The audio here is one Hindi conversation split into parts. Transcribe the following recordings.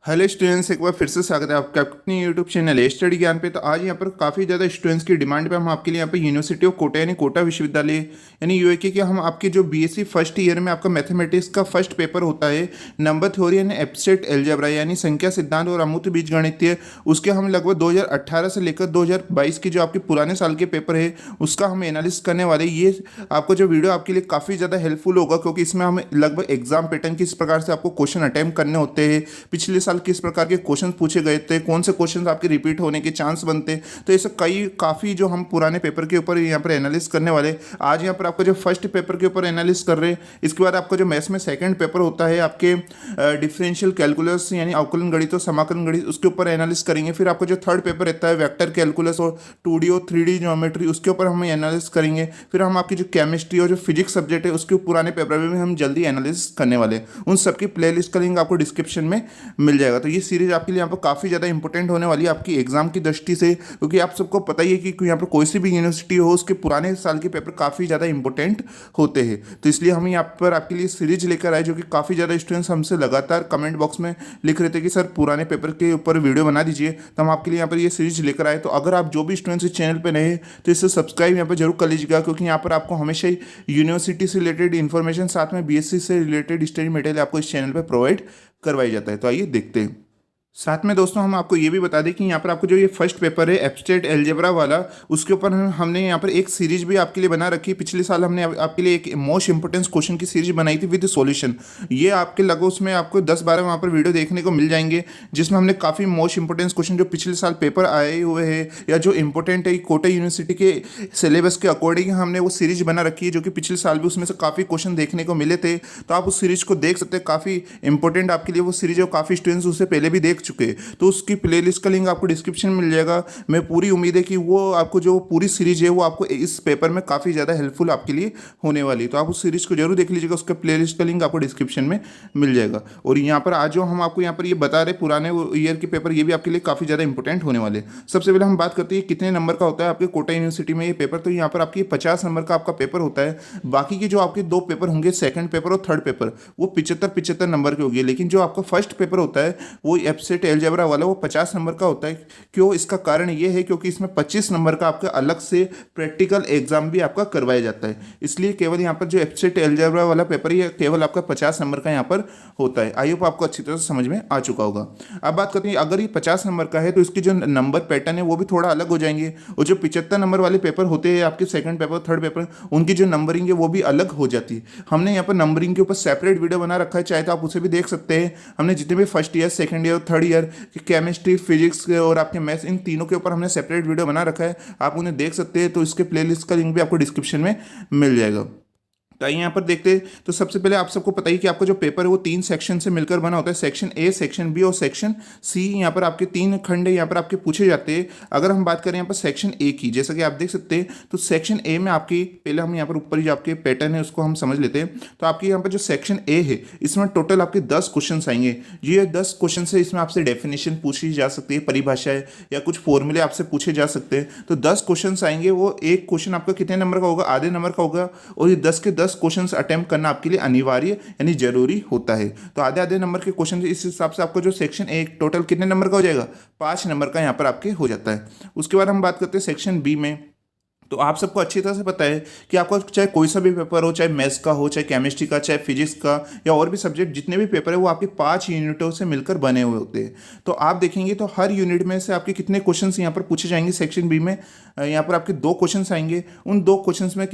हेलो स्टूडेंट्स, एक बार फिर से स्वागत है आपका अपनी यूट्यूब चैनल है स्टडी ज्ञान पे। तो आज यहाँ पर काफ़ी ज़्यादा स्टूडेंट्स की डिमांड पे हम आपके लिए यहाँ पर यूनिवर्सिटी ऑफ कोटा यानी कोटा विश्वविद्यालय यानी यूएके के हम आपके जो बीएससी फर्स्ट ईयर में आपका मैथमेटिक्स का फर्स्ट पेपर होता है, नंबर थ्योरी यानी एब्स्ट्रैक्ट अलजेब्रा यानी संख्या सिद्धांत और अमूर्त बीजगणितीय, उसके हम लगभग 2018 से लेकर 2022 की जो आपके पुराने साल के पेपर है उसका हम एनालिसिस करने वाले। ये आपको जो वीडियो आपके लिए काफ़ी ज़्यादा हेल्पफुल होगा, क्योंकि इसमें हम लगभग एग्जाम पैटर्न किस प्रकार से आपको क्वेश्चन अटैम्प्ट करने होते हैं, पिछले साल किस प्रकार के क्वेश्चन पूछे गए थे, कौन से क्वेश्चन आपके रिपीट होने के चांस बनते। तो ऐसे काफ़ी जो हम पुराने पेपर के ऊपर यहाँ पर एनालिसिस करने वाले। आज यहाँ पर आपको जो फर्स्ट पेपर के ऊपर एनालिसिस कर रहे हैं, इसके बाद आपका जो मैथ्स में सेकंड पेपर होता है आपके डिफरेंशियल कैलकुलस यानी अवकलन गणित और समाकलन गणित, उसके ऊपर एनालिसिस करेंगे। फिर आपका जो थर्ड पेपर रहता है वेक्टर कैलकुलस और 2D और 3D ज्योमेट्री, उसके ऊपर हम एनालिसिस करेंगे। फिर हम आपकी जो केमिस्ट्री और जो फिजिक्स सब्जेक्ट है उसके पुराने पेपर में भी हम जल्दी एनालिसिस करने वाले। उन सबकी प्लेलिस्ट का लिंक आपको डिस्क्रिप्शन में मिल जाएगा। तो ये सीरीज आपके लिए यहाँ पर काफ़ी ज़्यादा इंपॉर्टेंट होने वाली है आपकी एग्जाम की दृष्टि से, क्योंकि आप सबको पता ही है कि यहाँ पर कोई सी भी यूनिवर्सिटी हो उसके पुराने साल के पेपर काफ़ी ज़्यादा इंपॉर्टेंट होते हैं। तो इसलिए हम यहाँ पर आपके लिए सीरीज लेकर आए, जो कि काफ़ी ज़्यादा स्टूडेंट्स हमसे लगातार कमेंट बॉक्स में लिख रहे थे कि सर पुराने पेपर के ऊपर वीडियो बना दीजिए। तो हम आपके लिए यहाँ पर ये सीरीज लेकर आए। तो अगर आप जो भी स्टूडेंट्स इस चैनल पर नए हैं तो इसे सब्सक्राइब यहाँ पर जरूर कर लीजिएगा, क्योंकि यहाँ पर आपको हमेशा ही यूनिवर्सिटी से रिलेटेड इन्फॉर्मेशन, साथ में बीएससी से रिलेटेड स्टडी मटेरियल आपको इस चैनल पर प्रोवाइड करवाई जाता है। तो आइए देखते हैं। साथ में दोस्तों हम आपको ये भी बता दें कि यहाँ पर आपको जो ये फर्स्ट पेपर है एब्स्ट्रैक्ट अलजेब्रा वाला, उसके ऊपर हमने यहाँ पर एक सीरीज भी आपके लिए बना रखी है। पिछले साल हमने आपके लिए एक मोस्ट इंपोर्टेंस क्वेश्चन की सीरीज बनाई थी विद सॉल्यूशन। ये आपके लगभग उसमें आपको 10-12 वहाँ पर वीडियो देखने को मिल जाएंगे, जिसमें हमने काफ़ी मोस्ट इंपोर्टेंस क्वेश्चन जो पिछले साल पेपर आए हुए हैं या जो इंपॉर्टेंट है कोटा यूनिवर्सिटी के सिलेबस के अकॉर्डिंग हमने वो सीरीज बना रखी है, जो कि पिछले साल भी उसमें से काफ़ी क्वेश्चन देखने को मिले थे। तो आप उस सीरीज को देख सकते हैं, काफ़ी इंपॉर्टेंट आपके लिए वो सीरीज है। काफ़ी स्टूडेंट्स उससे पहले भी देख चुके हैं, तो उसकी प्लेलिस्ट का लिंक आपको डिस्क्रिप्शन में मिल जाएगा। मैं पूरी उम्मीद है कि वो आपको जो पूरी सीरीज है वो आपको इस पेपर में काफ़ी ज़्यादा हेल्पफुल आपके लिए होने वाली है। तो आप उस सीरीज को जरूर देख लीजिएगा, उसका प्लेलिस्ट का लिंक आपको डिस्क्रिप्शन में मिल जाएगा। और यहाँ पर आज जो हम आपको यहाँ पर ये बता रहे पुराने ईयर के पेपर, ये भी आपके लिए काफ़ी ज़्यादा इंपॉर्टेंट होने वाले। सबसे पहले हम बात करते हैं कितने नंबर का होता है आपके कोटा यूनिवर्सिटी में ये पेपर। तो यहाँ पर आपकी 50 नंबर का आपका पेपर होता है। बाकी के जो आपके दो पेपर होंगे, सेकंड पेपर और थर्ड पेपर, वो 75-75 नंबर के होंगे। लेकिन जो आपका फर्स्ट पेपर होता है वो एब्स्ट्रैक्ट अलजेब्रा वाला, वो 50 नंबर का होता है। क्यों? इसका कारण ये है क्योंकि इसमें 25 नंबर का आपका अलग से प्रैक्टिकल एग्जाम भी आपका करवाया जाता है। इसलिए केवल यहाँ पर जो एब्स्ट्रैक्ट अलजेब्रा वाला पेपर है केवल आपका 50 नंबर का यहाँ पर होता है। आई होप आपको अच्छी तरह से समझ में आ चुका होगा। अब बात करते हैं, अगर ये 50 नंबर का है तो इसकी जो नंबर पैटर्न है वो भी थोड़ा अलग हो जाएंगे। और जो 75 नंबर वाले पेपर होते हैं आपके सेकंड पेपर थर्ड पेपर, उनकी जो नंबरिंग है वो भी अलग हो जाती है। हमने यहाँ पर नंबरिंग के ऊपर सेपरेट वीडियो बना रखा है, चाहे तो आप उसे भी देख सकते हैं। हमने जितने भी first year second year third year chemistry physics और आपके मैथ्स, इन तीनों के ऊपर हमने सेपरेट वीडियो बना रखा है, आप उन्हें देख सकते हैं। तो इसके प्लेलिस्ट का लिंक भी आपको डिस्क्रिप्शन में मिल जाएगा। तो आइए यहाँ पर देखते हैं। तो सबसे पहले आप सबको पता ही कि आपका जो पेपर है वो 3 सेक्शन से मिलकर बना होता है, सेक्शन ए, सेक्शन बी और सेक्शन सी। यहाँ पर आपके 3 खंड यहाँ पर आपके पूछे जाते हैं। अगर हम बात करें यहाँ पर सेक्शन ए की, जैसा कि आप देख सकते हैं, तो सेक्शन ए में आपकी पहले हम यहाँ पर ऊपर जो आपके पैटर्न है उसको हम समझ लेते हैं। तो आपके यहाँ पर जो सेक्शन ए है इसमें टोटल आपके 10 क्वेश्चन आएंगे। ये 10 क्वेश्चन से इसमें आपसे डेफिनेशन पूछी जा सकती है, परिभाषाएं या कुछ फॉर्मूले आपसे पूछे जा सकते हैं। तो 10 क्वेश्चन आएंगे। वो एक क्वेश्चन आपका कितने नंबर का होगा? आधे नंबर का होगा। और ये 10 के 10 क्वेश्चंस अटेम्प्ट करना आपके लिए अनिवार्य यानी जरूरी होता है। तो आधे आधे नंबर के क्वेश्चन, इस हिसाब से आपको जो सेक्शन ए टोटल कितने नंबर का हो जाएगा? 5 नंबर का यहाँ पर आपके हो जाता है। उसके बाद हम बात करते हैं सेक्शन बी में। तो आप सबको अच्छी तरह से पता है कि आपका चाहे कोई सा भी पेपर हो, चाहे मैथ्स का हो, चाहे केमिस्ट्री का, चाहे फिजिक्स का या और भी सब्जेक्ट, जितने भी पेपर है वो आपके 5 यूनिटों से मिलकर बने हुए होते हैं। तो आप देखेंगे तो हर यूनिट में से आपके कितने क्वेश्चंस यहाँ पर पूछे जाएंगे। सेक्शन बी में यहाँ पर आपके 2 क्वेश्चंस आएंगे। उन 2 क्वेश्चंस में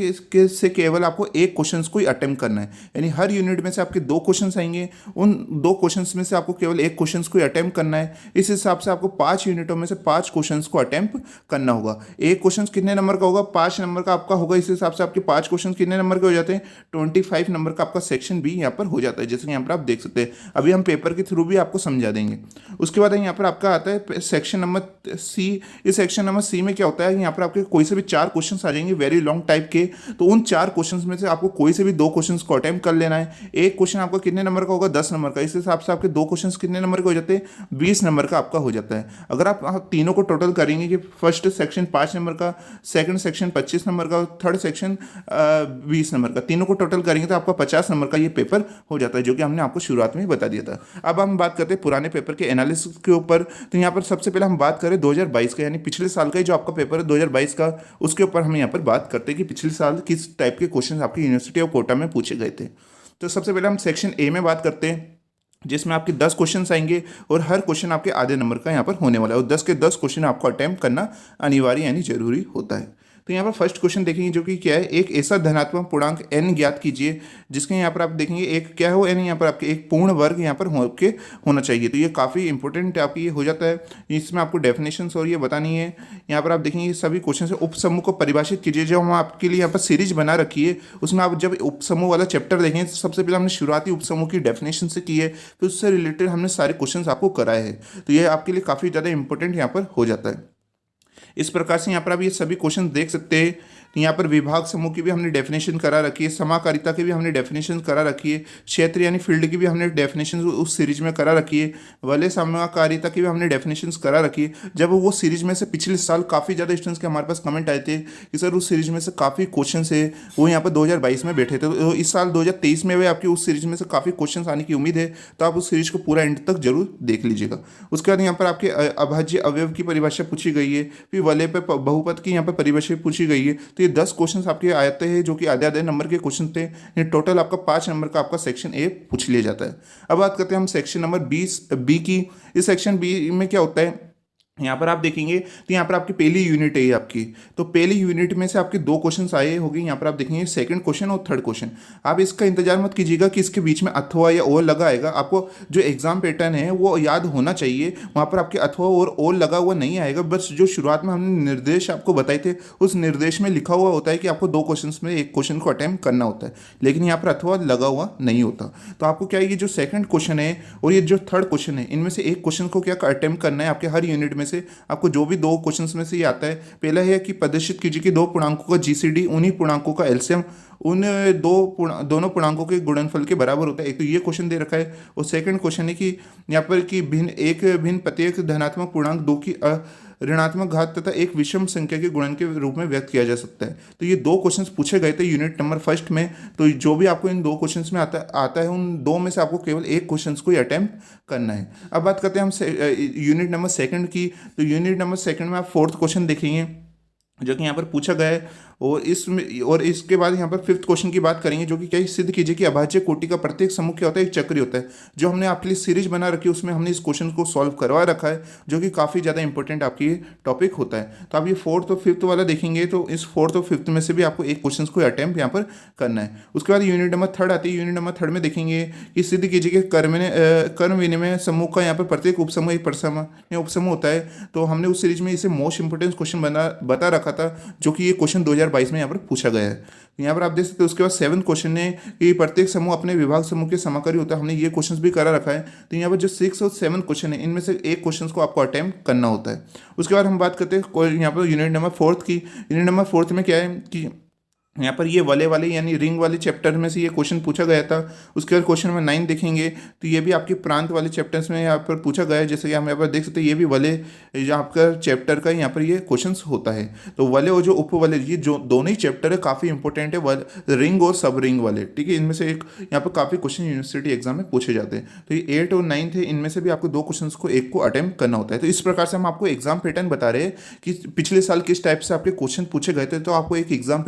से केवल आपको एक क्वेश्चन को ही अटेम्प्ट करना है, यानी हर यूनिट में से आपके 2 क्वेश्चंस आएंगे। उन 2 क्वेश्चंस में से आपको केवल एक क्वेश्चन को ही अटेम्प्ट करना है। इस हिसाब से आपको 5 यूनिटों में से 5 क्वेश्चन को अटेम्प्ट करना होगा। एक क्वेश्चन कितने नंबर का होगा? 5 नंबर का आपका होगा। इस हिसाब से आपके 5 क्वेश्चन कितने नंबर के हो जाते हैं? 25 नंबर का आपका सेक्शन बी यहाँ पर हो जाता है, जैसे कि यहाँ पर आप देख सकते हैं। अभी हम पेपर के थ्रू भी आपको समझा देंगे। उसके बाद यहाँ पर आपका आता है सेक्शन नंबर सी। इस सेक्शन नंबर सी में क्या होता है, यहाँ पर आपके कोई से भी 4 क्वेश्चन आ जाएंगे वेरी लॉन्ग टाइप के। तो उन 4 क्वेश्चन में से आपको कोई से भी 2 क्वेश्चन को अटेम्प्ट कर लेना है। एक क्वेश्चन आपका कितने नंबर का होगा? 10 नंबर का। इस हिसाब से आपके 2 क्वेश्चन कितने नंबर के हो जाते हैं? 20 नंबर का आपका हो जाता है। अगर आप तीनों को टोटल करेंगे कि फर्स्ट सेक्शन 5 नंबर का, सेकंड सेक्शन 25 नंबर का और थर्ड सेक्शन 20 नंबर का, तीनों को टोटल करेंगे तो आपका 50 नंबर का ये पेपर हो जाता है, जो कि हमने आपको शुरुआत में ही बता दिया था। अब हम बात करते हैं पुराने पेपर के एनालिसिस के ऊपर। तो यहाँ पर सबसे पहले हम बात करें 2022 का, यानी पिछले साल का ही जो आपका पेपर है 2022 का, उसके ऊपर हम यहाँ पर बात करते हैं कि पिछले साल किस टाइप के क्वेश्चन आपकी यूनिवर्सिटी ऑफ कोटा में पूछे गए थे। तो सबसे पहले हम सेक्शन ए में बात करते हैं, जिसमें आपके 10 क्वेश्चन आएंगे और हर क्वेश्चन आपके आधे नंबर का यहाँ पर होने वाला है, और 10 के 10 क्वेश्चन आपको अटेम्प्ट करना अनिवार्य यानी जरूरी होता है। तो यहाँ पर फर्स्ट क्वेश्चन देखेंगे, जो कि क्या है, एक ऐसा धनात्मक पूर्णांक n ज्ञात कीजिए जिसके यहाँ पर आप देखेंगे एक क्या हो n, यहाँ पर आपके एक पूर्ण वर्ग यहाँ पर होना चाहिए। तो ये काफ़ी इंपॉर्टेंट आपकी ये हो जाता है, इसमें आपको डेफिनेशंस और ये बतानी है। यहाँ पर आप देखेंगे सभी क्वेश्चन से उपसमूह को परिभाषित कीजिए, जो हम आपके लिए यहाँ पर सीरीज बना रखी है, उसमें आप जब उपसमूह वाला चैप्टर देखेंगे तो सबसे पहले हमने शुरुआती उपसमूह की डेफिनेशन से की है, फिर उससे रिलेटेड हमने सारे क्वेश्चन आपको कराए हैं। तो ये आपके लिए काफ़ी ज़्यादा इंपॉर्टेंट यहाँ पर हो जाता है। इस प्रकार से यहाँ पर आप ये सभी क्वेश्चन देख सकते हैं। तो यहाँ पर विभाग समूह की भी हमने डेफिनेशन करा रखी है, समाकारिता की भी हमने डेफिनेशन करा रखी है, क्षेत्र यानी फील्ड की भी हमने डेफिनेशन उस सीरीज में करा रखी है, वलय समाकारिता की भी हमने डेफिनेशन करा रखी है। जब वो सीरीज में से पिछले साल काफ़ी ज़्यादा स्टूडेंट्स के हमारे पास कमेंट आए थे कि सर उस सीरीज में से काफ़ी क्वेश्चन है वो यहाँ पर 2022 में बैठे थे, तो इस साल 2023 में भी आपकी उस सीरीज में से काफ़ी क्वेश्चन आने की उम्मीद है, तो आप उस सीरीज को पूरा एंड तक जरूर देख लीजिएगा। उसके बाद यहाँ पर आपके अभाज्य अवयव की परिभाषा पूछी गई है, फिर वलय पर बहुपद की यहाँ पर परिभाषा पूछी गई है। तो ये 10 क्वेश्चन आपके आते हैं जो कि आधे आधे नंबर के क्वेश्चन थे। ये टोटल आपका 5 नंबर का आपका सेक्शन ए पूछ लिया जाता है। अब बात करते हैं हम सेक्शन नंबर 20 बी की। इस सेक्शन बी में क्या होता है, यहाँ पर आप देखेंगे तो यहाँ पर आपकी पहली यूनिट है आपकी, तो पहली यूनिट में से आपके 2 क्वेश्चन आए होंगे। यहाँ पर आप देखेंगे सेकंड क्वेश्चन और थर्ड क्वेश्चन। आप इसका इंतजार मत कीजिएगा कि इसके बीच में अथवा या और लगा आएगा, आपको जो एग्जाम पैटर्न है वो याद होना चाहिए। वहाँ पर आपके अथवा और लगा हुआ नहीं आएगा, बस जो शुरुआत में हमने निर्देश आपको बताए थे उस निर्देश में लिखा हुआ होता है कि आपको 2 क्वेश्चन में एक क्वेश्चन को अटेम्प्ट करना होता है, लेकिन यहाँ पर अथवा लगा हुआ नहीं होता। तो आपको क्या है, ये जो सेकंड क्वेश्चन है और ये जो थर्ड क्वेश्चन है, इनमें से एक क्वेश्चन को क्या अटेम्प्ट करना है आपके हर यूनिट में से। आपको जो भी 2 क्वेश्चंस में से ये आता है, पहला है कि प्रदर्शित कीजिए कि 2 पूर्णांकों का जीसीडी उन्हीं पूर्णांकों का एलसीएम उन दोनों पूर्णांकों के गुणनफल के बराबर होता है। एक तो ये क्वेश्चन दे रखा है, और सेकंड क्वेश्चन है कि यहाँ पर कि भिन्न प्रत्येक धनात्मक पूर्णांक 2 की ऋणात्मक घात तथा एक विषम संख्या के गुणन के रूप में व्यक्त किया जा सकता है। तो ये 2 क्वेश्चंस पूछे गए थे यूनिट नंबर फर्स्ट में। तो जो भी आपको इन 2 क्वेश्चंस में आता है, उन 2 में से आपको केवल एक क्वेश्चन को ही अटेम्प्ट करना है। अब बात करते हैं हम यूनिट नंबर सेकंड की। तो यूनिट नंबर सेकंड में आप 4th क्वेश्चन देखेंगे जो कि यहाँ पर पूछा गया है, और इसके बाद यहाँ पर 5th क्वेश्चन की बात करेंगे, जो कि क्या सिद्ध कीजिए कि अभाज्य कोटि का प्रत्येक समूह क्या होता है, एक चक्री होता है। जो हमने आपके लिए सीरीज बना रखी है उसमें हमने इस क्वेश्चन को सॉल्व करवा रखा है, जो कि काफ़ी ज़्यादा इंपॉर्टेंट आपकी टॉपिक होता है। तो आप ये 4th और 5th वाला देखेंगे, तो इस 4th और 5th में से भी आपको एक क्वेश्चन को अटेम्प्ट यहाँ पर करना है। उसके बाद यूनिट नंबर 3 आती है। यूनिट नंबर 3 में देखेंगे कि सिद्ध कीजिए कि कर्म विनिमय समूह का यहाँ पर प्रत्येक उपसमूह एक उपसमूह होता है। तो हमने उस सीरीज में इसे मोस्ट इंपोर्टेंट क्वेश्चन बता रखा था, जो कि ये क्वेश्चन 2022 में यहाँ पर पूछा गया है। यहाँ पर आप देख सकते हो। उसके बाद 7th क्वेश्चन है कि प्रत्येक समूह अपने विभाग समूह के समाकारी होता है। हमने ये क्वेश्चन भी करा रखा है। तो यहाँ पर जो 6 और 7 क्वेश्चन है, इनमें से एक क्वेश्चन को आपको अटेम्प्ट करना होता है। उसके बाद हम बात करते हैं यहाँ पर यूनिट नंबर 4 की। यूनिट नंबर 4 में क्या है कि यहाँ पर ये वलय वाले यानी रिंग वाले चैप्टर में से ये क्वेश्चन पूछा गया था। उसके बाद क्वेश्चन नंबर 9 देखेंगे तो ये भी आपके प्रांत वाले चैप्टर्स में यहाँ पर पूछा गया है। जैसे कि हम यहाँ पर देख सकते हैं, ये भी वलय जो आपका चैप्टर का यहाँ पर ये क्वेश्चन होता है। तो वलय और जो उपवलय, ये जो दोनों ही चैप्टर है काफ़ी इंपॉर्टेंट है, रिंग और सब रिंग वाले, ठीक है। इनमें से एक यहाँ पर काफ़ी क्वेश्चन यूनिवर्सिटी एग्जाम में पूछे जाते हैं। तो ये 8 और 9 थे, इनमें से भी आपको 2 क्वेश्चन को एक को अटेम्प्ट करना होता है। तो इस प्रकार से हम आपको एग्जाम पैटर्न बता रहे हैं कि पिछले साल किस टाइप से आपके क्वेश्चन पूछे गए थे। तो आपको एक एग्जाम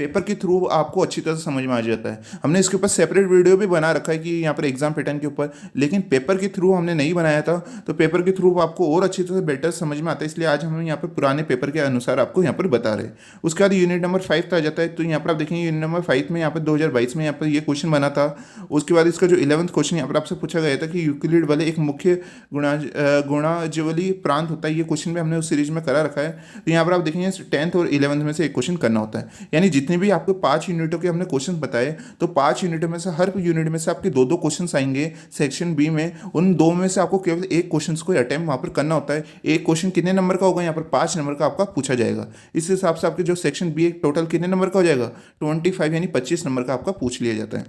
पेपर के थ्रू आपको अच्छी तरह से समझ में आ जाता है। हमने इसके ऊपर सेपरेट वीडियो भी बना रखा है कि यहाँ पर एग्जाम पैटर्न के ऊपर, लेकिन पेपर के थ्रू हमने नहीं बनाया था। तो पेपर के थ्रू आपको और अच्छी तरह से बेटर समझ में आता है, इसलिए आज हम यहाँ पर पुराने पेपर के अनुसार आपको यहाँ पर बता रहे हैं। उसके बाद यूनिट नंबर 5 आ जाता है। तो यहाँ पर आप देखेंगे यूनिट नंबर 5 में यहाँ पर 2022 में यहाँ पर ये क्वेश्चन बना था। उसके बाद इसका जो 11th क्वेश्चन यहाँ पर आपसे पूछा गया था कि यूक्लिड वाले एक मुख्य गुणाजवली प्रांत होता है। ये क्वेश्चन भी हमने उस सीरीज में करा रखा है। तो यहाँ पर आप देखेंगे 10th और 11th में से एक क्वेश्चन करना होता है। यानी जितने भी आपको 5 यूनिटों के हमने क्वेश्चन बताए, तो 5 यूनिटों में से हर यूनिट में से आपके 2-2 क्वेश्चन आएंगे सेक्शन बी में। उन 2 में से आपको केवल एक क्वेश्चन को अटेम्प्ट वहाँ पर करना होता है। एक क्वेश्चन कितने नंबर का होगा, यहाँ पर 5 नंबर का आपका पूछा जाएगा। इस हिसाब से आपके जो सेक्शन बी टोटल कितने नंबर का हो जाएगा, 25 यानी 25 नंबर का आपका पूछ लिया जाता है।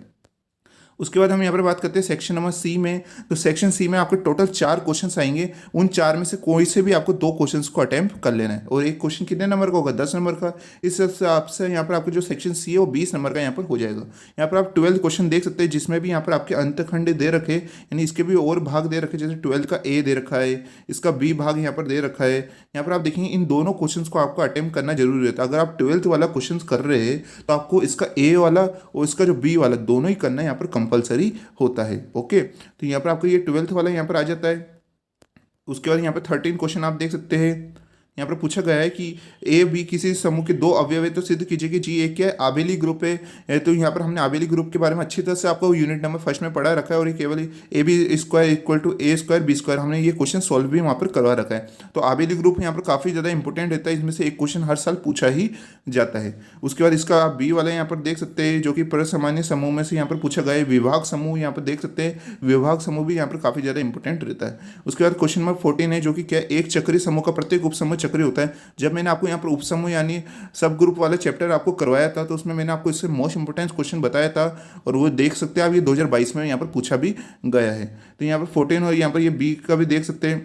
उसके बाद हम यहाँ पर बात करते हैं सेक्शन नंबर सी में। तो सेक्शन सी में आपको टोटल 4 क्वेश्चंस आएंगे, उन 4 में से कोई से भी आपको 2 क्वेश्चंस को अटेम्प्ट कर लेना है, और एक क्वेश्चन कितने नंबर का होगा, 10 नंबर का। इस हिसाब से यहाँ पर आपको जो सेक्शन सी है वो 20 नंबर का यहाँ पर हो जाएगा। यहाँ पर आप 12 क्वेश्चन देख सकते हैं, जिसमें भी यहाँ पर आपके अंतखंड दे रखे, यानी इसके भी और भाग दे रखे, जैसे 12 का ए दे रखा है, इसका बी भाग यहाँ पर दे रखा है। यहाँ पर आप देखेंगे इन दोनों क्वेश्चंस को आपको अटेम्प्ट करना जरूरी रहता है। अगर आप 12th वाला क्वेश्चन कर रहे हैं तो आपको इसका ए वाला और इसका जो बी वाला दोनों ही करना यहाँ पर कंपलसरी होता है। ओके, तो यहाँ पर आपको ये 12th वाला यहाँ पर आ जाता है। उसके बाद यहाँ पर 13 क्वेश्चन आप देख सकते हैं। यहाँ पर पूछा गया है कि ए बी किसी समूह के 2 अवयव है तो सिद्ध कीजिए कि जी एक क्या है, आबेली ग्रुप है। तो यहाँ पर हमने आबेली ग्रुप के बारे में अच्छी तरह से आपको यूनिट नंबर फर्स्ट में पढ़ा रखा है, और ये केवल A B square equal to A square B square हमने ये क्वेश्चन सॉल्व भी वहाँ पर करवा रखा है। तो आबेली ग्रुप यहाँ पर काफ़ी ज़्यादा इंपॉर्टेंट रहता है, इसमें से एक क्वेश्चन हर साल पूछा ही जाता है। उसके बाद इसका आप बी वाला यहाँ पर देख सकते हैं, जो कि परसामान्य समूह में से यहाँ पर पूछा गया है। विभाग समूह यहाँ पर देख सकते हैं, विभाग समूह भी यहाँ पर काफ़ी ज़्यादा इंपॉर्टेंट रहता है। उसके बाद क्वेश्चन नंबर 14 है, जो कि क्या, एक चक्रीय समूह का प्रत्येक उपसमूह चक्रीय होता है। जब मैंने आपको यहाँ पर उपसमूह यानी सब ग्रुप वाला चैप्टर आपको करवाया था, तो उसमें मैंने आपको इससे मोस्ट इंपोर्टेंट क्वेश्चन बताया था, और वो देख सकते हैं आप, ये 2022 में यहाँ पर पूछा भी गया है। तो यहाँ पर 14 और यहाँ पर ये बी का भी देख सकते हैं।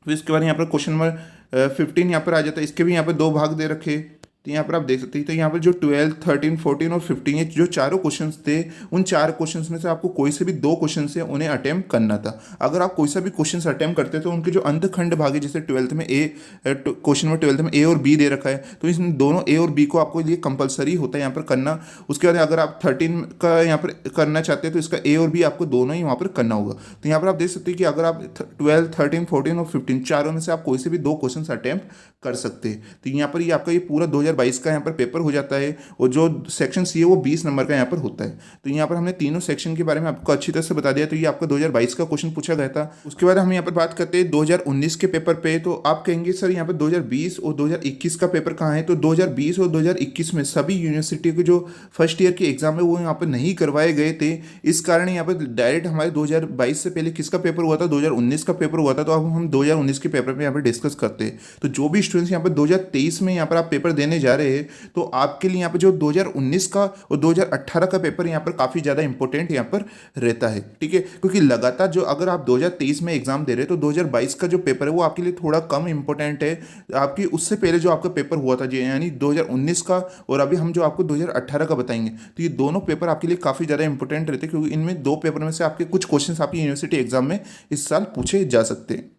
फिर इसके बाद यहाँ पर क्वेश्चन नंबर 15 यहाँ पर आ जाता है, इसके भी यहाँ पर 2 भाग दे रखे। तो यहाँ पर आप देख सकते हैं, तो यहाँ पर जो 12, 13, 14 और 15 ये जो चारों क्वेश्चंस थे, उन 4 क्वेश्चंस में से आपको कोई से भी 2 क्वेश्चन से उन्हें अटेम्प्ट करना था। अगर आप कोई सा भी क्वेश्चन अटेम्प्ट करते तो उनके जो अंतखंड भाग है, जैसे 12th में ए, क्वेश्चन में 12th में ए और बी दे रखा है, तो इन दोनों ए और बी को आपको लिए कंपलसरी होता है यहाँ पर करना। उसके बाद अगर आप 13 का यहाँ पर करना चाहते हैं तो इसका ए और बी आपको दोनों ही वहाँ पर करना होगा। तो यहाँ पर आप देख सकते हैं कि अगर आप 12, 13, 14 और 15 चारों में से आप कोई से भी 2 क्वेश्चन अटेम्प्ट कर सकते हैं। तो यहाँ पर ये आपका ये पूरा 2022 का यहाँ पर पेपर हो जाता है, और जो सेक्शन सी है वो 20 नंबर का यहाँ पर होता है। तो यहाँ पर हमने तीनों सेक्शन के बारे में आपको अच्छी तरह से बता दिया। तो ये आपका 2022 का क्वेश्चन पूछा गया था। उसके बाद हम यहाँ पर बात करते हैं 2019 के पेपर पे। तो आप कहेंगे सर यहाँ पर 2020 और 2021 का पेपर कहाँ है? तो 2020 और 2021 में सभी यूनिवर्सिटी के जो फर्स्ट ईयर के एग्जाम है वो यहाँ पर नहीं करवाए गए थे। इस कारण यहाँ पर डायरेक्ट हमारे 2022 से पहले किसका पेपर हुआ था? 2019 का पेपर हुआ था। तो अब हम 2019 के पेपर पे यहाँ पर डिस्कस करते हैं। तो जो भी स्टूडेंट्स यहाँ पर 2023 में यहाँ पर आप पेपर देने जा रहे हैं, तो आपके लिए यहाँ पर जो 2019 का और 2018 का पेपर यहाँ पर काफ़ी ज़्यादा इंपॉर्टेंट यहाँ पर रहता है, ठीक है। क्योंकि लगातार जो अगर आप 2023 में एग्जाम दे रहे हैं तो 2022 का जो पेपर है वो आपके लिए थोड़ा कम इंपॉर्टेंट है। आपकी उससे पहले जो आपका पेपर हुआ था यानी 2019 का, और अभी हम जो आपको 2018 का बताएंगे, तो ये दोनों पेपर आपके लिए काफ़ी ज़्यादा इंपॉर्टेंट रहते हैं, क्योंकि इनमें 2 पेपर में से आपके कुछ क्वेश्चन आपकी यूनिवर्सिटी एग्जाम में इस साल पूछे जा सकते हैं।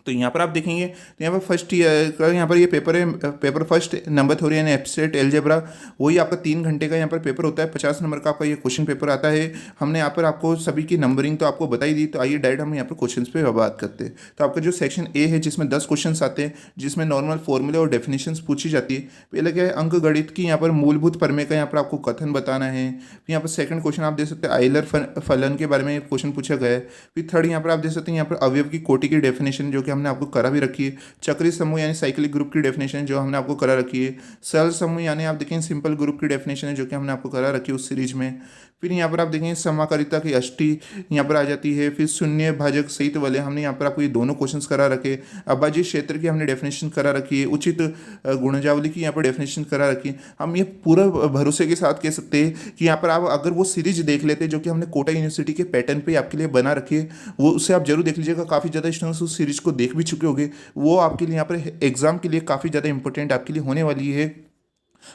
तो यहाँ पर आप देखेंगे तो यहाँ पर फर्स्ट ईयर का यहाँ पर ये पेपर है, पेपर फर्स्ट नंबर थ्योरी यानी एब्स्ट्रैक्ट अलजेब्रा, वही आपका 3 घंटे का यहाँ पर पेपर होता है। 50 नंबर का आपका ये क्वेश्चन पेपर आता है। हमने यहाँ पर आपको सभी की नंबरिंग तो आपको बताई दी। तो आइए डायरेक्ट हम यहाँ पर क्वेश्चन पे बात करते हैं। तो आपका जो सेक्शन ए है जिसमें 10 क्वेश्चन आते हैं, जिसमें नॉर्मल फॉर्मूले और डेफिनेशन पूछी जाती है। पहले क्या है, अंक गणित की यहाँ पर मूलभूत प्रमेय का यहाँ पर आपको कथन बताना है। फिर यहाँ पर सेकंड क्वेश्चन आप दे सकते हैं आइलर फलन के बारे में क्वेश्चन पूछा गया है। फिर थर्ड यहाँ पर आप दे सकते हैं यहाँ पर अवयव की कोटि की डेफिनेशन, जो कि हमने आपको करा भी रखी है। चक्रीय समूह यानी साइक्लिक ग्रुप की डेफिनेशन जो हमने आपको करा रखी है। सरल समूह यानी आप देखें सिंपल ग्रुप की डेफिनेशन है, जो कि हमने आपको करा रखी है उस सीरीज में। फिर यहाँ पर आप देखेंगे समाकारिता की अष्टी यहाँ पर आ जाती है। फिर शून्य भाजक सहित वाले हमने यहाँ पर आपको ये दोनों क्वेश्चंस करा रखे। अभाज्य क्षेत्र की हमने डेफिनेशन करा रखी है। उचित गुणजावली की यहाँ पर डेफिनेशन करा रखी है। हम ये पूरा भरोसे के साथ कह सकते हैं कि यहाँ पर आप अगर वो सीरीज देख लेते जो कि हमने कोटा यूनिवर्सिटी के पैटर्न पे आपके लिए बना रखी है, वो उसे आप जरूर देख लीजिएगा। काफ़ी ज़्यादा स्टूडेंट्स उस सीरीज को देख भी चुके होंगे। वो आपके लिए यहाँ पर एग्जाम के लिए काफ़ी ज़्यादा इंपॉर्टेंट आपके लिए होने वाली है।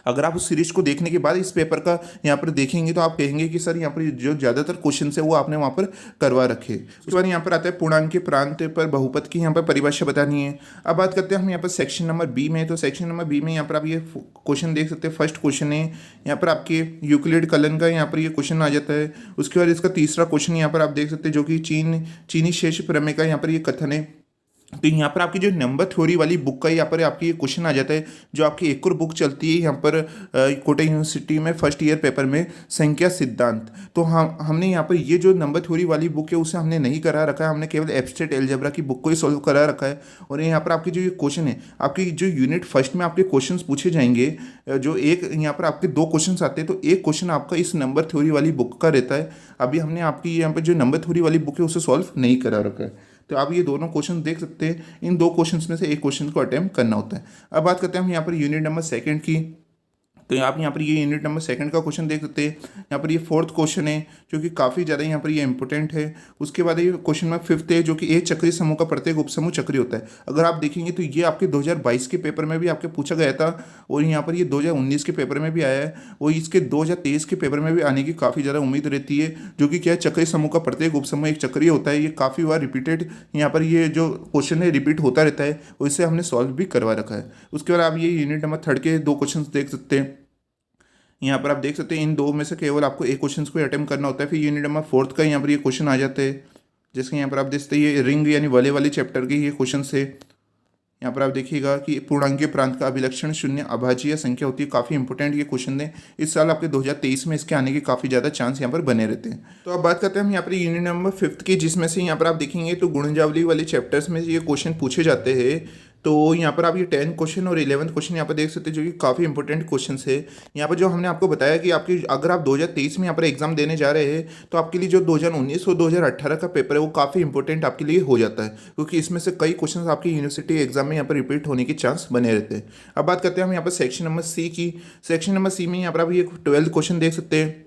अगर आप उस सीरीज को देखने के बाद इस पेपर का यहाँ पर देखेंगे तो आप कहेंगे कि सर यहाँ पर जो ज़्यादातर क्वेश्चन है वो आपने वहाँ पर करवा रखे। उसके बाद यहाँ पर आता है पूर्णांक के प्रांत पर बहुपद की यहाँ पर परिभाषा बतानी है। अब बात करते हैं हम यहाँ पर सेक्शन नंबर बी में। तो सेक्शन नंबर बी में यहाँ पर आप ये क्वेश्चन देख सकते हैं। फर्स्ट क्वेश्चन है यहाँ पर आपके यूक्लिड कलन का यहाँ पर ये क्वेश्चन आ जाता है। उसके बाद इसका तीसरा क्वेश्चन यहाँ पर आप देख सकते हैं, जो कि चीनी शेष प्रमेय का यहाँ पर ये कथन है। तो यहाँ पर आपकी जो नंबर थ्योरी वाली बुक का यहाँ पर आपकी ये क्वेश्चन आ जाता है, जो आपकी एक और बुक चलती है यहाँ पर कोटा यूनिवर्सिटी में फर्स्ट ईयर पेपर में, संख्या सिद्धांत। तो हमने यहाँ पर ये जो नंबर थ्योरी वाली बुक है उसे हमने नहीं करा रखा है, हमने केवल एब्स्ट्रैक्ट अलजेब्रा की बुक को ही सॉल्व करा रखा है। और यहाँ पर आपकी जो ये क्वेश्चन है, आपकी जो यूनिट फर्स्ट में आपके क्वेश्चन पूछे जाएंगे, जो एक यहाँ पर आपके 2 क्वेश्चन आते हैं, तो एक क्वेश्चन आपका इस नंबर थ्योरी वाली बुक का रहता है। अभी हमने आपकी यहाँ पर जो नंबर थ्योरी वाली बुक है उसे सॉल्व नहीं करा रखा है। तो आप ये दोनों क्वेश्चन देख सकते हैं। इन 2 क्वेश्चंस में से एक क्वेश्चन को अटेम्प्ट करना होता है। अब बात करते हैं हम यहाँ पर यूनिट नंबर 2 की। तो आप यहाँ पर ये यूनिट नंबर सेकंड का क्वेश्चन देख सकते हैं। यहाँ पर ये फोर्थ क्वेश्चन है जो कि काफ़ी ज़्यादा यहाँ पर ये इंपॉर्टेंट है। उसके बाद ये क्वेश्चन नंबर फिफ्थ है जो कि एक चक्रीय समूह का प्रत्येक उपसमूह चक्रीय होता है। अगर आप देखेंगे तो ये आपके 2022 के पेपर में भी आपके पूछा गया था और यहाँ पर ये 2019 के पेपर में भी आया है और इसके 2023 के पेपर में भी आने की काफ़ी ज़्यादा उम्मीद रहती है। जो कि क्या है, चक्रीय समूह का प्रत्येक उपसमूह एक चक्रीय होता है। ये काफ़ी बार रिपीटेड यहाँ पर ये जो क्वेश्चन है रिपीट होता रहता है और इसे हमने सॉल्व भी करवा रखा है। उसके बाद आप ये यूनिट नंबर थर्ड के दो क्वेश्चन देख सकते हैं। यहाँ पर आप देख सकते हैं इन दो में से केवल आपको एक क्वेश्चन को अटेम्प्ट करना होता है। फिर यूनिट नंबर फोर्थ का यहाँ पर ये क्वेश्चन आ जाते हैं, जिसके यहाँ पर आप देख सकते हैं ये रिंग यानी वले वाले चैप्टर के ये क्वेश्चन है। यहाँ पर आप देखिएगा कि पूर्णांकीय प्रांत का अभिलक्षण शून्य अभाज्य संख्या होती है। काफ़ी इंपॉर्टेंट ये क्वेश्चन है। इस साल आपके 2023 में इसके आने के काफ़ी ज़्यादा चांस यहाँ पर बने रहते हैं। तो अब बात करते हैं हम यहाँ पर यूनिट नंबर फिफ्थ की, जिसमें से यहाँ पर आप देखेंगे तो गुणजावली वाले चैप्टर्स में ये क्वेश्चन पूछे जाते हैं। तो यहाँ पर आप ये 10 क्वेश्चन और 11 क्वेश्चन यहाँ पर देख सकते हैं जो कि काफ़ी इंपॉर्टेंट क्वेश्चन है। यहाँ पर जो हमने आपको बताया कि आपकी अगर आप 2023 में यहाँ पर एग्जाम देने जा रहे हैं तो आपके लिए जो 2019 और 2018 का पेपर है वो काफ़ी इंपॉर्टेंट आपके लिए हो जाता है, क्योंकि इसमें से कई क्वेश्चन आपकी यूनिवर्सिटी एग्जाम में यहाँ पर रिपीट होने के चांस बने रहते हैं। अब बात करते हैं हम यहाँ पर सेक्शन नंबर सी की। सेक्शन नंबर सी में यहाँ पर आप ये 12 क्वेश्चन देख सकते हैं।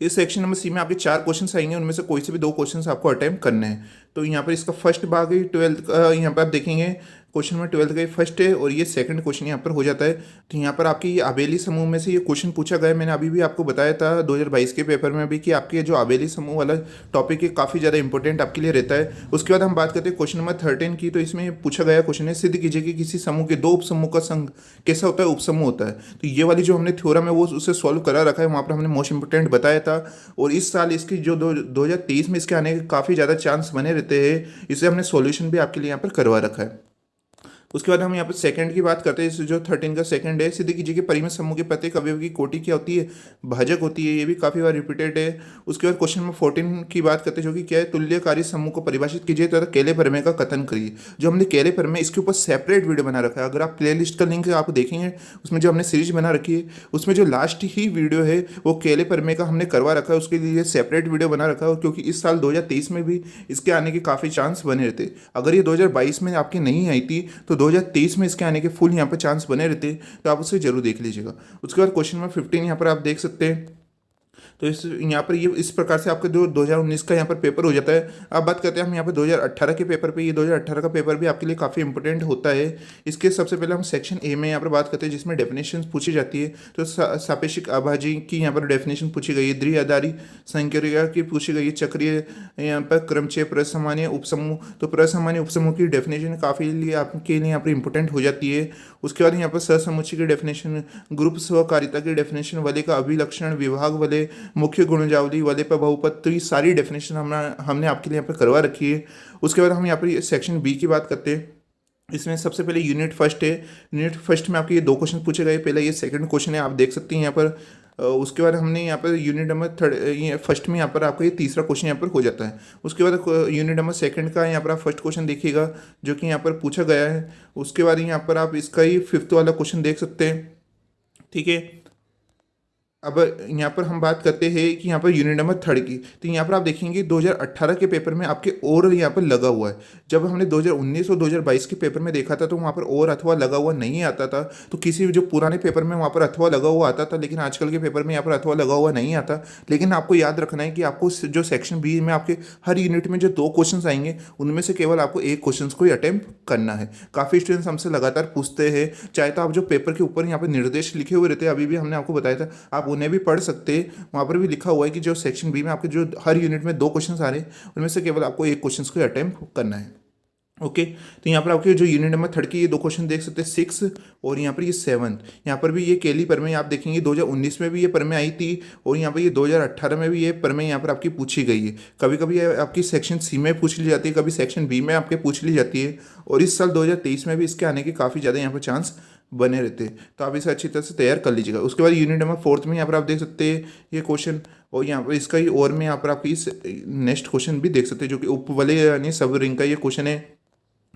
इस सेक्शन नंबर सी में आपके 4 क्वेश्चंस आएंगे, उनमें से कोई से भी 2 क्वेश्चंस आपको अटेम्प्ट करने हैं। तो यहाँ पर इसका फर्स्ट भाग है 12 का। यहाँ पर आप देखेंगे क्वेश्चन नंबर 12 का फर्स्ट है और ये सेकंड क्वेश्चन यहाँ पर हो जाता है। तो यहाँ पर आपकी ये आबेली समूह में से ये क्वेश्चन पूछा गया है। मैंने अभी भी आपको बताया था 2022 के पेपर में भी कि आपके जो आबेली समूह वाला टॉपिक है काफ़ी ज़्यादा इंपॉर्टेंट आपके लिए रहता है। उसके बाद हम बात करते हैं क्वेश्चन नंबर 13 की। तो इसमें पूछा गया क्वेश्चन है, सिद्ध कीजिए कि किसी समूह के दो उपसमूह का संघ कैसा होता है, उपसमूह होता है। तो ये वाली जो हमने थ्योरम है वो उसे सॉल्व करा रखा है, वहाँ पर हमने मोस्ट इंपोर्टेंट बताया था। और इस साल इसकी जो 2023 में इसके आने के काफ़ी ज़्यादा चांस बने रहते हैं, इसे हमने सॉल्यूशन भी आपके लिए यहाँ पर करवा रखा है। उसके बाद हम यहाँ पर सेकंड की बात करते हैं। जो 13 का सेकंड है, सिद्ध कीजिए कि परिमित समूह के प्रत्येक अवयव की कोटि क्या होती है, भाजक होती है। ये भी काफ़ी बार रिपीटेड है। उसके बाद क्वेश्चन नंबर 14 की बात करते हैं जो कि क्या है, तुल्यकारी समूह को परिभाषित कीजिए तथा केले प्रमेय का कथन करिए। जो हमने केले प्रमेय इसके ऊपर सेपरेट वीडियो बना रखा है, अगर आप प्ले लिस्ट का लिंक आप देखेंगे उसमें जो हमने सीरीज बना रखी है उसमें जो लास्ट ही वीडियो है वो केले प्रमेय का हमने करवा रखा है, उसके लिए सेपरेट वीडियो बना रखा है। क्योंकि इस साल 2023 में भी इसके आने के काफ़ी चांस बने रहते। अगर ये 2022 में आपकी नहीं आई थी तो 2023 में इसके आने के फुल यहाँ पर चांस बने रहते, तो आप उसे जरूर देख लीजिएगा। उसके बाद क्वेश्चन नंबर 15 यहाँ पर आप देख सकते हैं। तो इस यहाँ पर ये इस प्रकार से आपका जो 2019 का यहाँ पर पेपर हो जाता है। अब बात करते हैं हम यहाँ पर 2018 के पेपर पे। ये 2018 का पेपर भी आपके लिए काफ़ी इंपॉर्टेंट होता है। इसके सबसे पहले हम सेक्शन ए में यहाँ पर बात करते हैं जिसमें डेफिनेशन पूछी जाती है। तो सापेक्षिक अभाज्य की यहाँ पर डेफिनेशन पूछी गई है, द्विआधारी संक्रिया की पूछी गई है, चक्रीय यहाँ पर क्रमचय प्रसामान्य उपसमूह। तो प्रसामान्य उपसमूह की डेफिनेशन काफ़ी लिए आपके लिए यहाँ पर इंपॉर्टेंट हो जाती है। उसके बाद यहाँ पर सहसमुच्चय की डेफिनेशन, ग्रुप सहकारिता की डेफिनेशन, वलय का अभिलक्षण, विभाग वलय, मुख्य गुणजावली, वलय पर बहुपद। तो ये सारी डेफिनेशन हमने आपके लिए यहाँ पर करवा रखी है। उसके बाद हम यहाँ पर सेक्शन बी की बात करते हैं। इसमें सबसे पहले यूनिट फर्स्ट है। यूनिट फर्स्ट में आपके ये 2 क्वेश्चन पूछे गए। पहले ये सेकंड क्वेश्चन है, आप देख सकते हैं यहाँ पर। उसके बाद हमने यहाँ per unit number third first में यहाँ पर आपका ये तीसरा क्वेश्चन यहाँ पर हो जाता है। उसके बाद यूनिट नंबर सेकंड का यहाँ पर आप फर्स्ट क्वेश्चन देखिएगा जो कि यहाँ पर पूछा गया है। उसके बाद यहाँ पर आप इसका ही फिफ्थ वाला क्वेश्चन देख सकते हैं, ठीक है। अब यहाँ पर हम बात करते हैं कि यहाँ पर यूनिट नंबर थर्ड की। तो यहाँ पर आप देखेंगे 2018 के पेपर में आपके और यहाँ पर लगा हुआ है। जब हमने 2019 और 2022 के पेपर में देखा था तो वहाँ पर और अथवा लगा हुआ नहीं आता था। तो किसी जो पुराने पेपर में वहाँ पर अथवा लगा हुआ आता था, लेकिन आजकल के पेपर में यहाँ पर अथवा लगा हुआ नहीं आता। लेकिन आपको याद रखना है कि आपको जो सेक्शन बी में आपके हर यूनिट में जो 2 क्वेश्चन आएंगे उनमें से केवल आपको एक क्वेश्चन को ही अटेम्प्ट करना है। काफ़ी स्टूडेंट्स हमसे लगातार पूछते हैं, चाहे तो आप जो पेपर के ऊपर यहाँ पर निर्देश लिखे हुए रहते हैं, अभी भी हमने आपको बताया था, आप उन्हें भी पढ़ सकते हैं। वहाँ पर भी लिखा हुआ है कि जो सेक्शन बी में आपके जो हर यूनिट में 2 क्वेश्चन आ रहे हैं उनमें से केवल आपको एक क्वेश्चन को अटेम्प्ट करना है। ओके, तो यहाँ पर आपके जो यूनिट नंबर थर्ड की ये 2 क्वेश्चन देख सकते हैं, 6 और यहाँ पर ये 7। यहाँ पर भी ये केली प्रमेय आप देखेंगे 2019 में भी ये प्रमेय आई थी और यहाँ पर ये 2018 में भी ये प्रमेय यहाँ पर आपकी पूछी गई है। कभी कभी आपकी सेक्शन सी में पूछ ली जाती है, कभी सेक्शन बी में आपके पूछ ली जाती है। और इस साल 2023 में भी इसके आने के काफ़ी ज़्यादा यहाँ पर चांस बने रहते हैं, तो आप इसे अच्छी तरह से तैयार कर लीजिएगा। उसके बाद यूनिट नंबर 4 में यहाँ पर आप देख सकते हैं ये क्वेश्चन, और यहाँ पर इसका ही और में यहाँ पर आप इस नेक्स्ट क्वेश्चन भी देख सकते हैं जो कि उपवलय यानी सब रिंग का ये क्वेश्चन है।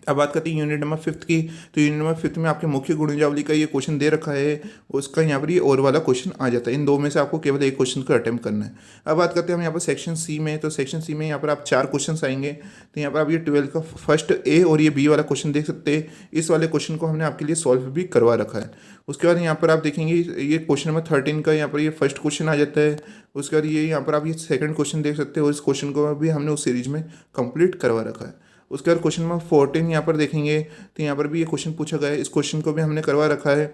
अब बात करते हैं यूनिट नंबर 5 की। तो यूनिट नंबर 5 में आपके मुख्य गुणजावली का ये क्वेश्चन दे रखा है, उसका यहाँ पर ये और वाला क्वेश्चन आ जाता है। इन दो में से आपको केवल एक क्वेश्चन का अटेम्प्ट करना है। अब बात करते हैं हम यहाँ पर सेक्शन सी में। तो सेक्शन सी में यहाँ पर आप 4 क्वेश्चन आएंगे। तो यहाँ पर आप ये 12 का फर्स्ट ए और ये बी वाला क्वेश्चन देख सकते हैं। इस वाले क्वेश्चन को हमने आपके लिए सॉल्व भी करवा रखा है। उसके बाद यहाँ पर आप देखेंगे ये क्वेश्चन नंबर 13 का यहाँ पर ये फर्स्ट क्वेश्चन आ जाता है। उसके बाद ये यहाँ पर आप ये सेकंड क्वेश्चन देख सकते हो। इस क्वेश्चन को भी हमने उस सीरीज में कंप्लीट करवा रखा है। उसके बाद क्वेश्चन नंबर 14 यहाँ पर देखेंगे तो यहाँ पर भी ये क्वेश्चन पूछा गया है। इस क्वेश्चन को भी हमने करवा रखा है,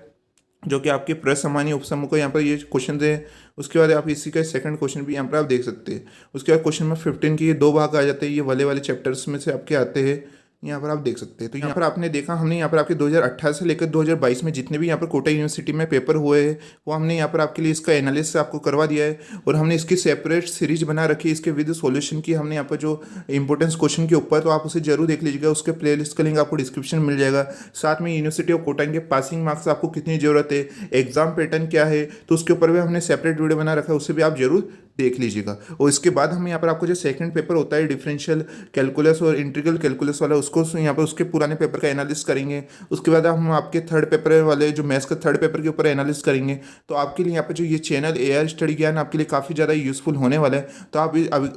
जो कि आपके प्रसामान्य उपसमूह को यहाँ पर ये क्वेश्चन है। उसके बाद आप इसी का सेकंड क्वेश्चन भी यहाँ पर आप देख सकते हैं। उसके बाद क्वेश्चन नंबर 15 के ये 2 भाग आ जाते हैं। ये वाले वाले चैप्टर्स में से आपके आते हैं, यहाँ पर आप देख सकते हैं। तो यहाँ पर आपने देखा हमने यहाँ पर आपके 2018 से लेकर 2022 में जितने भी यहाँ पर कोटा यूनिवर्सिटी में पेपर हुए हैं वो हमने यहाँ पर आपके लिए इसका एनालिसिस आपको करवा दिया है। और हमने इसकी सेपरेट सीरीज बना रखी है इसके विद सॉल्यूशन की। हमने यहाँ पर जो इंपॉर्टेंस क्वेश्चन के ऊपर, तो आप उसे जरूर देख लीजिएगा। उसके प्लेलिस्ट का लिंक आपको डिस्क्रिप्शन मिल जाएगा। साथ में यूनिवर्सिटी ऑफ कोटा के पासिंग मार्क्स आपको कितनी जरूरत है, एग्जाम पैटर्न क्या है, तो उसके ऊपर भी हमने सेपरेट वीडियो बना रखा है, उसे भी आप जरूर देख लीजिएगा। और इसके बाद हम यहाँ पर आपको जो सेकंड पेपर होता है डिफरेंशियल कैलकुलस और इंटीग्रल कैलकुलस वाला, उसको यहाँ पर उसके पुराने पेपर का एनालिसिस करेंगे। उसके बाद हम आपके थर्ड पेपर वाले जो मैथ्स का थर्ड पेपर के ऊपर एनालिसिस करेंगे। तो आपके लिए यहाँ पर जो ये चैनल एआर स्टडी ज्ञान आपके लिए काफ़ी ज़्यादा यूजफुल होने वाला है। तो आप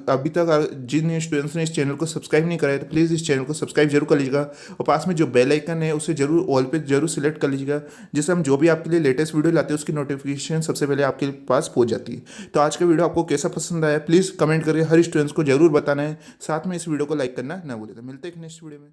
अभी तक जिन स्टूडेंट्स ने इस चैनल को सब्सक्राइब नहीं करा है तो प्लीज़ इस चैनल को सब्सक्राइब जरूर कर लीजिएगा। और पास में जो बेल आइकन है उसे जरूर ऑल पे जरूर सिलेक्ट कर लीजिएगा, जिससे हम जो भी आपके लिए लेटेस्ट वीडियो लाते हैं उसकी नोटिफिकेशन सबसे पहले आपके पास पहुंच जाती है। तो आज का वीडियो आपको कैसा पसंद आया प्लीज़ कमेंट करके हर स्टूडेंट्स को जरूर बताना है। साथ में इस वीडियो को लाइक करना ना भूलें। तो मिलते हैं नेक्स्ट वीडियो में।